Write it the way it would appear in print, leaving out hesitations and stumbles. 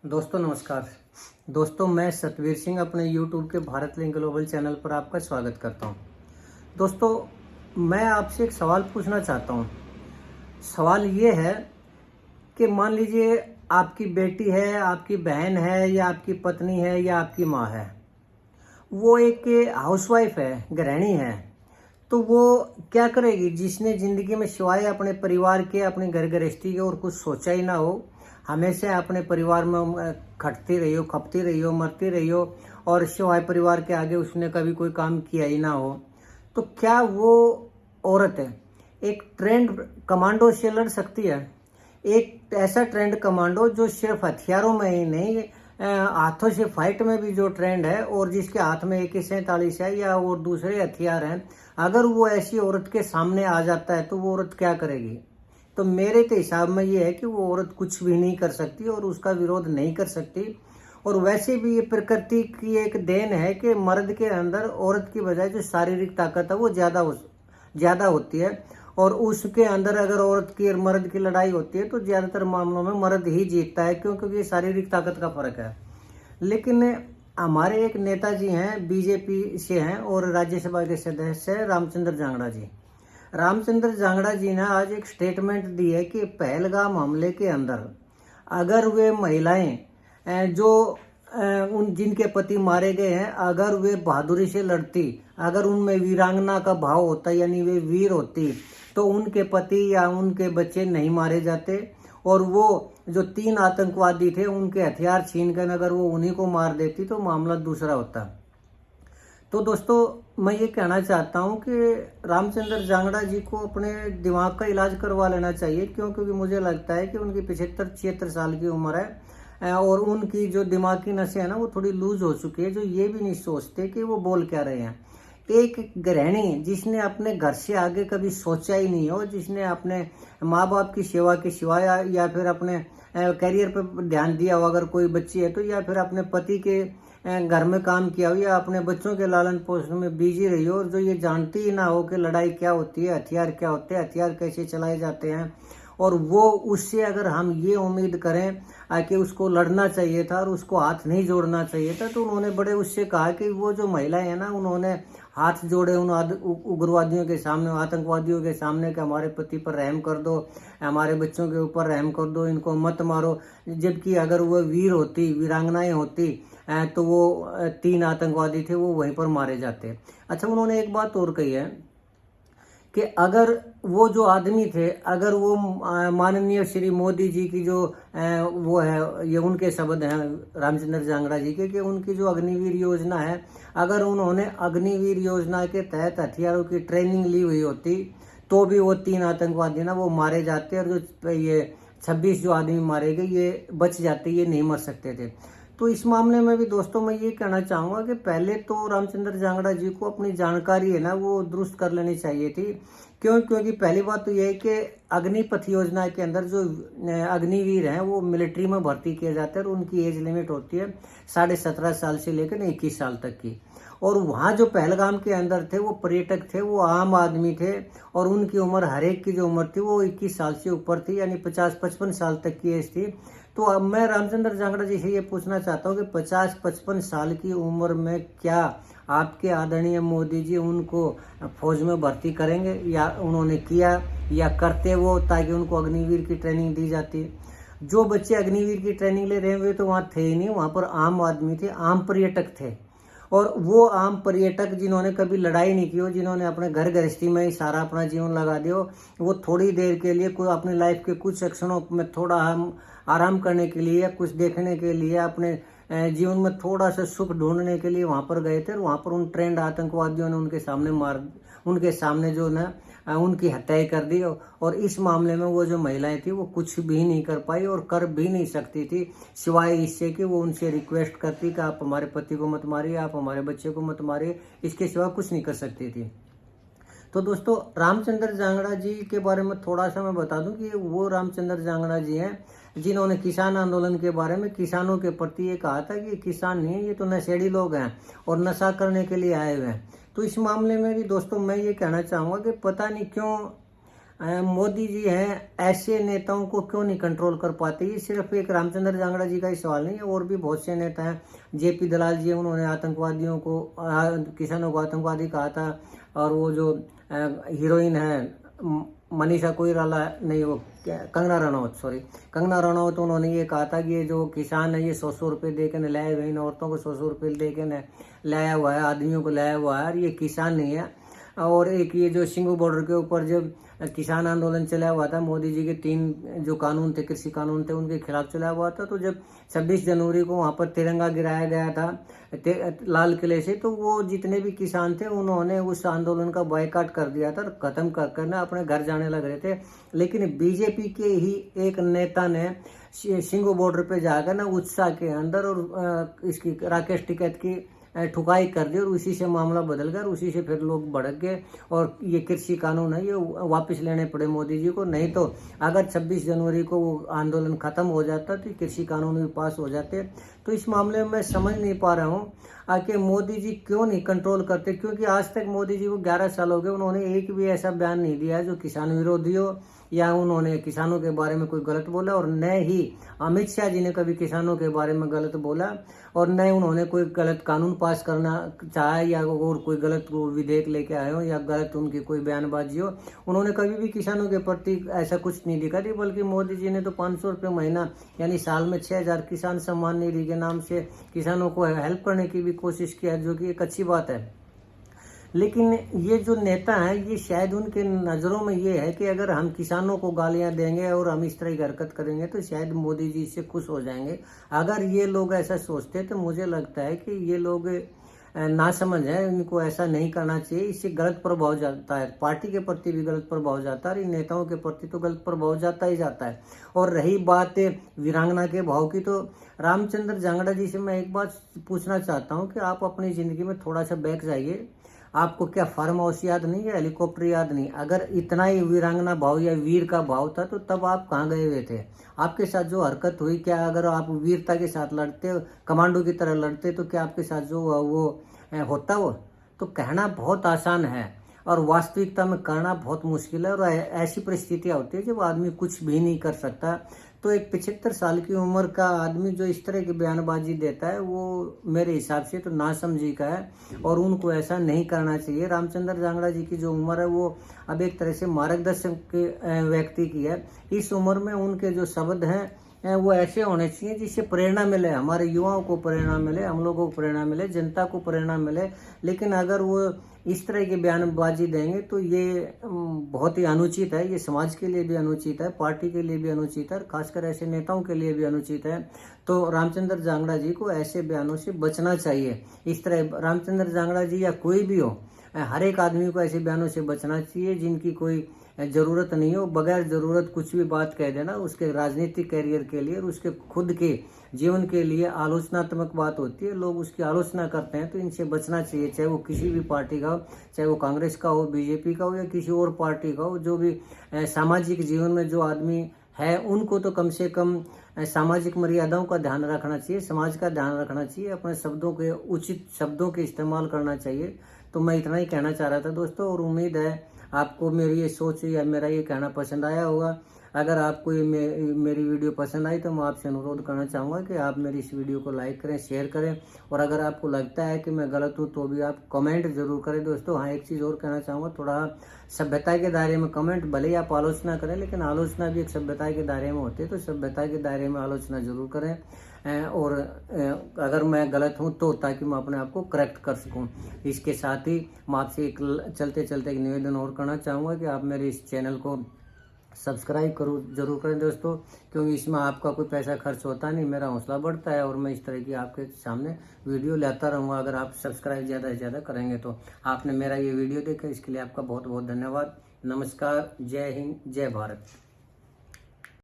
दोस्तों नमस्कार। दोस्तों मैं सतवीर सिंह अपने YouTube के भारत लिंक ग्लोबल चैनल पर आपका स्वागत करता हूं। दोस्तों मैं आपसे एक सवाल पूछना चाहता हूं। सवाल ये है कि मान लीजिए आपकी बेटी है, आपकी बहन है या आपकी पत्नी है या आपकी माँ है। वो एक हाउसवाइफ है, गृहिणी है। तो वो क्या करेगी? जिसने ज़िंदगी में सिवाय अपने परिवार के, अपने घर गृहस्थी के और कुछ सोचा ही ना हो, हमेशा अपने परिवार में खटती रही हो, खपती रही हो, मरती रही हो और सिवाय परिवार के आगे उसने कभी कोई काम किया ही ना हो, तो क्या वो औरत है एक ट्रेंड कमांडो से लड़ सकती है? एक ऐसा ट्रेंड कमांडो जो सिर्फ हथियारों में ही नहीं, हाथों से फाइट में भी जो ट्रेंड है और जिसके हाथ में AK-47 है या और दूसरे हथियार हैं, अगर वो ऐसी औरत के सामने आ जाता है तो वो औरत क्या करेगी? तो मेरे के हिसाब में ये है कि वो औरत कुछ भी नहीं कर सकती और उसका विरोध नहीं कर सकती। और वैसे भी ये प्रकृति की एक देन है कि मर्द के अंदर औरत की बजाय जो शारीरिक ताकत है वो ज़्यादा होती है। और उसके अंदर अगर औरत की और मर्द की लड़ाई होती है तो ज़्यादातर मामलों में मर्द ही जीतता है, क्योंकि ये शारीरिक ताकत का फर्क है। लेकिन हमारे एक नेताजी हैं, बीजेपी से हैं और राज्यसभा के सदस्य हैं, रामचंद्र जांगड़ा जी। रामचंद्र जांगड़ा जी ने आज एक स्टेटमेंट दी है कि पहलगाम हमले के अंदर अगर वे महिलाएं जो उन जिनके पति मारे गए हैं, अगर वे बहादुरी से लड़ती, अगर उनमें वीरांगना का भाव होता यानी वे वीर होती, तो उनके पति या उनके बच्चे नहीं मारे जाते। और वो जो 3 आतंकवादी थे उनके हथियार छीनकर अगर वो उन्हीं को मार देती तो मामला दूसरा होता। तो दोस्तों मैं ये कहना चाहता हूँ कि रामचंद्र जांगड़ा जी को अपने दिमाग का इलाज करवा लेना चाहिए, क्योंकि मुझे लगता है कि उनकी 75-76 साल की उम्र है और उनकी जो दिमाग की नसें हैं ना वो थोड़ी लूज हो चुकी है, जो ये भी नहीं सोचते कि वो बोल क्या रहे हैं। एक गृहिणी जिसने अपने घर से आगे कभी सोचा ही नहीं हो, जिसने अपने माँ बाप की सेवा के सिवाय या फिर अपने करियर पर ध्यान दिया हो, अगर कोई बच्ची है तो, या फिर अपने पति के घर में काम किया हो या अपने बच्चों के लालन पोषण में बिजी रही हो, और जो ये जानती ही ना हो कि लड़ाई क्या होती है, हथियार क्या होते हैं, हथियार कैसे चलाए जाते हैं, और वो उससे अगर हम ये उम्मीद करें कि उसको लड़ना चाहिए था और उसको हाथ नहीं जोड़ना चाहिए था, तो उन्होंने बड़े उससे कहा कि वो जो महिलाएं हैं ना, उन्होंने हाथ जोड़े उन उग्रवादियों के सामने, आतंकवादियों के सामने कि हमारे पति पर रहम कर दो, हमारे बच्चों के ऊपर रहम कर दो, इनको मत मारो। जबकि अगर वो वीर होती, वीरांगनाएं होती, तो वो 3 आतंकवादी थे वो वहीं पर मारे जाते। अच्छा, उन्होंने एक बात और कही है कि अगर वो जो आदमी थे, अगर वो माननीय श्री मोदी जी की जो वो है, ये उनके शब्द हैं रामचंद्र जांगड़ा जी के, कि उनकी जो अग्निवीर योजना है, अगर उन्होंने अग्निवीर योजना के तहत हथियारों की ट्रेनिंग ली हुई होती तो भी वो 3 आतंकवादी ना वो मारे जाते, और जो ये 26 जो आदमी मारे गए ये बच जाते, ये नहीं मर सकते थे। तो इस मामले में भी दोस्तों मैं ये कहना चाहूँगा कि पहले तो रामचंद्र जांगड़ा जी को अपनी जानकारी है ना वो दुरुस्त कर लेनी चाहिए थी। क्योंकि पहली बात तो ये है कि अग्निपथ योजना के अंदर जो अग्निवीर हैं वो मिलिट्री में भर्ती किए जाते हैं और उनकी एज लिमिट होती है 17.5 साल से लेकर 21 साल तक की। और वहाँ जो पहलगाम के अंदर थे वो पर्यटक थे, वो आम आदमी थे, और उनकी उम्र हर एक की जो उम्र थी वो 21 साल से ऊपर थी, यानी 50-55 साल तक की एज थी। तो अब मैं रामचंद्र जांगड़ा जी से ये पूछना चाहता हूँ कि 50-55 साल की उम्र में क्या आपके आदरणीय मोदी जी उनको फौज में भर्ती करेंगे, या उन्होंने किया या करते वो, ताकि उनको अग्निवीर की ट्रेनिंग दी जाती? जो बच्चे अग्निवीर की ट्रेनिंग ले रहे हैं वे तो वहाँ थे ही नहीं, वहाँ पर आम आदमी थे, आम पर्यटक थे। और वो आम पर्यटक जिन्होंने कभी लड़ाई नहीं की हो, जिन्होंने अपने घर गृहस्थी में ही सारा अपना जीवन लगा दिया हो, वो थोड़ी देर के लिए कोई अपनी लाइफ के कुछ क्षणों में थोड़ा हम आराम करने के लिए या कुछ देखने के लिए, अपने जीवन में थोड़ा सा सुख ढूंढने के लिए वहाँ पर गए थे, और वहाँ पर उन ट्रेंड आतंकवादियों ने उनके सामने जो ना उनकी हत्याएं कर दी। और इस मामले में वो जो महिलाएं थी वो कुछ भी नहीं कर पाई और कर भी नहीं सकती थी, सिवाय इससे कि वो उनसे रिक्वेस्ट करती कि आप हमारे पति को मत मारिए, आप हमारे बच्चे को मत मारिए, इसके सिवा कुछ नहीं कर सकती थी। तो दोस्तों रामचंद्र जांगड़ा जी के बारे में थोड़ा सा मैं बता दूं कि वो रामचंद्र जांगड़ा जी हैं जिन्होंने किसान आंदोलन के बारे में किसानों के प्रति ये कहा था कि किसान नहीं है, ये तो नशेड़ी लोग हैं और नशा करने के लिए आए हुए हैं। तो इस मामले में भी दोस्तों मैं ये कहना चाहूँगा कि पता नहीं क्यों मोदी जी हैं, ऐसे नेताओं को क्यों नहीं कंट्रोल कर पाते? ये सिर्फ एक रामचंद्र जांगड़ा जी का ही सवाल नहीं है, और भी बहुत से नेता हैं। जेपी दलाल जी, उन्होंने आतंकवादियों को, किसानों को आतंकवादी कहा था। और वो जो हीरोइन है मनीषा कोइराला, नहीं वो कंगना रनौत, सॉरी कंगना रनौत, उन्होंने ये कहा था कि ये जो किसान है ये 100 रुपये दे के न लाए हुए, इन औरतों को 100 रुपये दे के न लाया हुआ है, आदमियों को लाया हुआ है, और ये किसान नहीं है। और एक ये जो सिंगू बॉर्डर के ऊपर जब किसान आंदोलन चला हुआ था, मोदी जी के 3 जो कानून थे, कृषि कानून थे, उनके खिलाफ चला हुआ था, तो जब 26 जनवरी को वहाँ पर तिरंगा गिराया गया था लाल किले से, तो वो जितने भी किसान थे उन्होंने उस आंदोलन का बॉयकॉट कर दिया था, खत्म कर ना अपने घर जाने लग रहे थे। लेकिन बीजेपी के ही एक नेता ने सिंगू बॉर्डर पे जाकर ना उत्साह के अंदर और इसकी राकेश टिकैत की ठुकाई कर दी, और उसी से मामला बदल गया, और उसी से फिर लोग भड़क गए, और ये कृषि कानून है ये वापस लेने पड़े मोदी जी को। नहीं तो अगर 26 जनवरी को वो आंदोलन खत्म हो जाता तो कृषि कानून भी पास हो जाते। तो इस मामले में मैं समझ नहीं पा रहा हूँ कि मोदी जी क्यों नहीं कंट्रोल करते, क्योंकि आज तक मोदी जी को 11 साल हो गए, उन्होंने एक भी ऐसा बयान नहीं दिया जो किसान विरोधी हो, या उन्होंने किसानों के बारे में कोई गलत बोला, और न ही अमित शाह जी ने कभी किसानों के बारे में गलत बोला, और न उन्होंने कोई गलत कानून पास करना चाहा, या और कोई गलत विधेयक लेके आए हो, या गलत उनकी कोई बयानबाजी हो। उन्होंने कभी भी किसानों के प्रति ऐसा कुछ नहीं दिखा दी, बल्कि मोदी जी ने तो 500 रुपये महीना यानी साल में 6000 किसान सम्मान निधि के नाम से किसानों को हेल्प करने की भी कोशिश किया, जो कि एक अच्छी बात है। लेकिन ये जो नेता हैं, ये शायद उनके नज़रों में ये है कि अगर हम किसानों को गालियां देंगे और हम इस तरह की हरकत करेंगे तो शायद मोदी जी इससे खुश हो जाएंगे। अगर ये लोग ऐसा सोचते तो मुझे लगता है कि ये लोग नासमझ है, इनको ऐसा नहीं करना चाहिए। इससे गलत प्रभाव जाता है, पार्टी के प्रति भी गलत प्रभाव जाता है, और इन नेताओं के प्रति तो गलत प्रभाव जाता ही जाता है। और रही बात वीरांगना के भाव की, तो रामचंद्र जांगड़ा जी से मैं एक बात पूछना चाहता हूँ कि आप अपनी ज़िंदगी में थोड़ा सा बैक जाइए। आपको क्या फार्म हाउस याद नहीं है, हेलीकॉप्टर याद नहीं? अगर इतना ही वीरांगना भाव या वीर का भाव था तो तब आप कहाँ गए हुए थे? आपके साथ जो हरकत हुई, क्या अगर आप वीरता के साथ लड़ते, कमांडो की तरह लड़ते, तो क्या आपके साथ जो वो होता? वो तो कहना बहुत आसान है और वास्तविकता में करना बहुत मुश्किल है। और ऐसी परिस्थितियाँ होती है जब आदमी कुछ भी नहीं कर सकता। तो एक 75 साल की उम्र का आदमी जो इस तरह की बयानबाजी देता है, वो मेरे हिसाब से तो नासमझी का है, और उनको ऐसा नहीं करना चाहिए। रामचंद्र जांगड़ा जी की जो उम्र है वो अब एक तरह से मार्गदर्शक के व्यक्ति की है। इस उम्र में उनके जो शब्द हैं वो ऐसे होने चाहिए जिससे प्रेरणा मिले, हमारे युवाओं को प्रेरणा मिले, हम लोगों को प्रेरणा मिले, जनता को प्रेरणा मिले। लेकिन अगर वो इस तरह की बयानबाजी देंगे तो ये बहुत ही अनुचित है। ये समाज के लिए भी अनुचित है, पार्टी के लिए भी अनुचित है, खासकर ऐसे नेताओं के लिए भी अनुचित है। तो रामचंद्र जांगड़ा जी को ऐसे बयानों से बचना चाहिए। इस तरह रामचंद्र जांगड़ा जी या कोई भी हो, हर एक आदमी को ऐसे बयानों से बचना चाहिए जिनकी कोई ज़रूरत नहीं हो, बगैर ज़रूरत कुछ भी बात कह देना उसके राजनीतिक कैरियर के लिए और उसके खुद के जीवन के लिए आलोचनात्मक बात होती है। लोग उसकी आलोचना करते हैं, तो इनसे बचना चाहिए, चाहे वो किसी भी पार्टी का हो, चाहे वो कांग्रेस का हो, बीजेपी का हो, या किसी और पार्टी का हो। जो भी सामाजिक जीवन में जो आदमी है, उनको तो कम से कम सामाजिक मर्यादाओं का ध्यान रखना चाहिए, समाज का ध्यान रखना चाहिए, अपने शब्दों के उचित शब्दों के इस्तेमाल करना चाहिए। तो मैं इतना ही कहना चाह रहा था दोस्तों, और उम्मीद है आपको मेरी ये सोच या मेरा ये कहना पसंद आया होगा। अगर आपको ये मेरी वीडियो पसंद आई तो मैं आपसे अनुरोध करना चाहूँगा कि आप मेरी इस वीडियो को लाइक करें, शेयर करें, और अगर आपको लगता है कि मैं गलत हूँ तो भी आप कमेंट जरूर करें दोस्तों। हाँ, एक चीज़ और कहना चाहूँगा, थोड़ा सभ्यता के दायरे में कमेंट, भले ही आप आलोचना करें, लेकिन आलोचना भी एक सभ्यता के दायरे में होती है, तो सभ्यता के दायरे में आलोचना जरूर करें। और अगर मैं गलत हूं तो ताकि मैं अपने आप को करेक्ट कर सकूं। इसके साथ ही मैं आपसे एक चलते चलते एक निवेदन और करना चाहूँगा कि आप मेरे इस चैनल को सब्सक्राइब जरूर करें दोस्तों, क्योंकि इसमें आपका कोई पैसा खर्च होता नहीं, मेरा हौसला बढ़ता है और मैं इस तरह की आपके सामने वीडियो लाता रहूँगा। अगर आप सब्सक्राइब ज़्यादा से ज़्यादा करेंगे तो। आपने मेरा ये वीडियो देखा, इसके लिए आपका बहुत बहुत धन्यवाद। नमस्कार, जय हिंद, जय भारत।